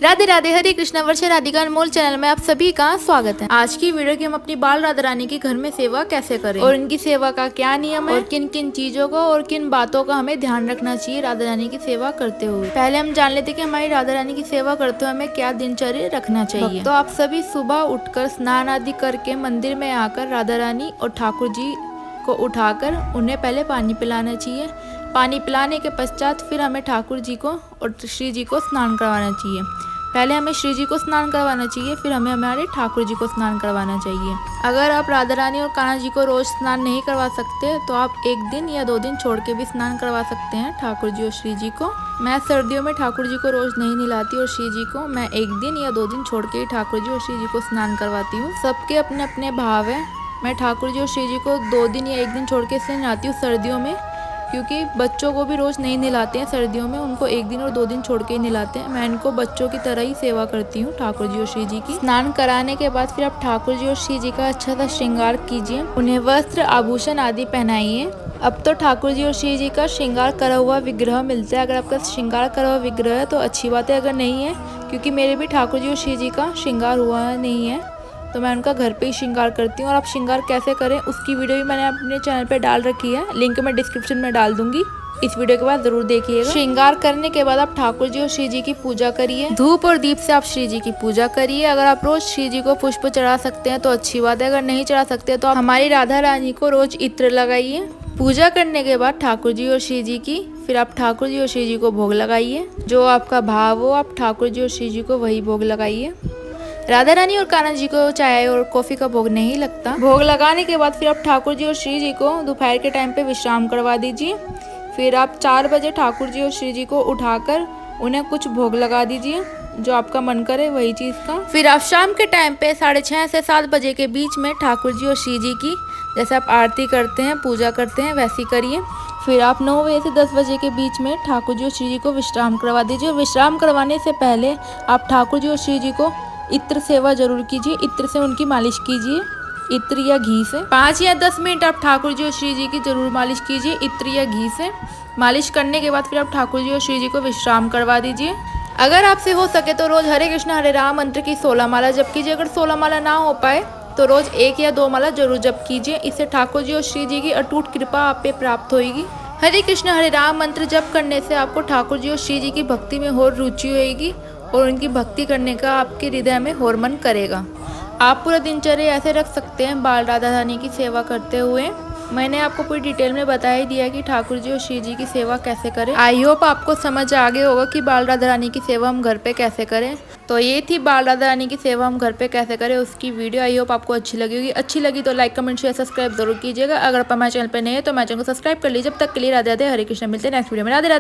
राधे राधे, हरे कृष्णा, वर्षा राधिका अनमोल channel में आप सभी का स्वागत है। आज की वीडियो की हम अपनी बाल राधा रानी की घर में सेवा कैसे करें और इनकी सेवा का क्या नियम है और किन किन चीजों को और किन बातों का हमें ध्यान रखना चाहिए राधा रानी की सेवा करते हुए। पहले हम जान लेते कि हमारी राधा रानी की सेवा करते हुए हमें क्या दिनचर्या रखना चाहिए। तो आप सभी सुबह उठकर स्नान आदि करके मंदिर में आकर राधा रानी और ठाकुर जी को उठाकर उन्हें पहले पानी पिलाना चाहिए। पानी पिलाने के पश्चात फिर हमें ठाकुर जी को और श्री जी को स्नान करवाना चाहिए। पहले हमें श्री जी को स्नान करवाना चाहिए, फिर हमें हमारे ठाकुर जी को स्नान करवाना चाहिए। अगर आप राधा रानी और कान्हा जी को रोज स्नान नहीं करवा सकते तो आप एक दिन या 2 दिन छोड़ के भी स्नान करवा सकते हैं ठाकुर जी और श्री जी को। मैं सर्दियों में ठाकुर जी को रोज नहीं नहलाती और श्री जी को मैं 1 दिन या 2 दिन छोड़ के ही ठाकुर जी और श्री जी को स्नान करवाती हूँ। सबके अपने अपने भाव है। मैं ठाकुर जी और श्री जी को 2 दिन या 1 दिन छोड़ के इसलिए नहलाती हूँ सर्दियों में, क्योंकि बच्चों को भी रोज नहीं नहलाते हैं सर्दियों में, उनको 1 दिन और 2 दिन छोड़ के ही नहलाते हैं। मैं इनको बच्चों की तरह ही सेवा करती हूँ ठाकुर जी और श्री जी की। स्नान कराने के बाद फिर आप ठाकुर जी और श्री जी का अच्छा सा श्रृंगार कीजिए, उन्हें वस्त्र आभूषण आदि पहनाइए। अब तो ठाकुर जी और श्री जी का श्रृंगार करा हुआ विग्रह मिलता है। अगर आपका श्रृंगार करा हुआ विग्रह है तो अच्छी बात है, अगर नहीं है, क्योंकि मेरे भी ठाकुर जी और श्री जी का श्रृंगार हुआ नहीं है तो मैं उनका घर पे ही श्रृंगार करती हूँ। और आप श्रृंगार कैसे करें उसकी वीडियो भी मैंने अपने चैनल पे डाल रखी है, लिंक मैं डिस्क्रिप्शन में डाल दूंगी, इस वीडियो के बाद जरूर देखिएगा। श्रृंगार करने के बाद आप ठाकुर जी और श्री जी की पूजा करिए। धूप और दीप से आप श्री जी की पूजा करिए। अगर आप रोज श्री जी को पुष्प चढ़ा सकते हैं तो अच्छी बात है, अगर नहीं चढ़ा सकते तो आप हमारी राधा रानी को रोज इत्र लगाइए। पूजा करने के बाद ठाकुर जी और श्री जी की फिर आप ठाकुर जी और श्री जी को भोग लगाइए। जो आपका भाव हो आप ठाकुर जी और श्री जी को वही भोग लगाइए। राधा रानी और कान्हा जी को चाय और कॉफी का भोग नहीं लगता। भोग लगाने के बाद फिर आप ठाकुर जी और श्री जी को दोपहर के टाइम पे विश्राम करवा दीजिए। फिर आप 4 बजे ठाकुर जी और श्री जी को उठाकर उन्हें कुछ भोग लगा दीजिए, जो आपका मन करे वही चीज का। फिर आप शाम के टाइम पे 6:30 से 7 बजे के बीच में ठाकुर जी और श्री जी की जैसे आप आरती करते हैं पूजा करते हैं वैसी करिए। फिर आप 9 बजे से 10 बजे के बीच में ठाकुर जी और श्री जी को विश्राम करवा दीजिए। विश्राम करवाने से पहले आप ठाकुर जी और श्री जी को इत्र सेवा जरूर कीजिए। इत्र से उनकी मालिश कीजिए, इत्र या घी से। 5 या 10 मिनट आप ठाकुर जी और श्री जी की जरूर मालिश कीजिए इत्र या घी से। मालिश करने के बाद फिर आप ठाकुर जी और श्री जी को विश्राम करवा दीजिए। अगर आपसे हो सके तो रोज हरे कृष्ण हरे राम मंत्र की 16 माला जप कीजिए। अगर 16 माला ना हो पाए तो रोज 1 या 2 माला जरूर जप कीजिए। इससे ठाकुर जी और श्री जी की अटूट कृपा आप पे प्राप्त होगी। हरे कृष्ण हरे राम मंत्र जप करने से आपको ठाकुर जी और श्री जी की भक्ति में और रुचि होगी और उनकी भक्ति करने का आपके हृदय में और मन करेगा। आप पूरा दिनचर्या ऐसे रख सकते हैं बाल राधा रानी की सेवा करते हुए। मैंने आपको पूरी डिटेल में बता ही दिया कि ठाकुर जी और श्री जी की सेवा कैसे करें। आई होप आपको समझ आ गया होगा कि बाल राधा रानी की सेवा हम घर पे कैसे करें। तो ये थी बाल राधा रानी की सेवा हम घर पे कैसे करें उसकी वीडियो। आई होप आपको अच्छी लगी होगी। अच्छी लगी तो लाइक कमेंट शेयर सब्सक्राइब जरूर कीजिएगा। अगर आप हमारे चैनल पर नए हैं तो हमारे चैनल को सब्सक्राइब कर लीजिए। जब तक के लिए राधे राधे, हरे कृष्ण। मिलते हैं नेक्स्ट वीडियो में। राधे राधे।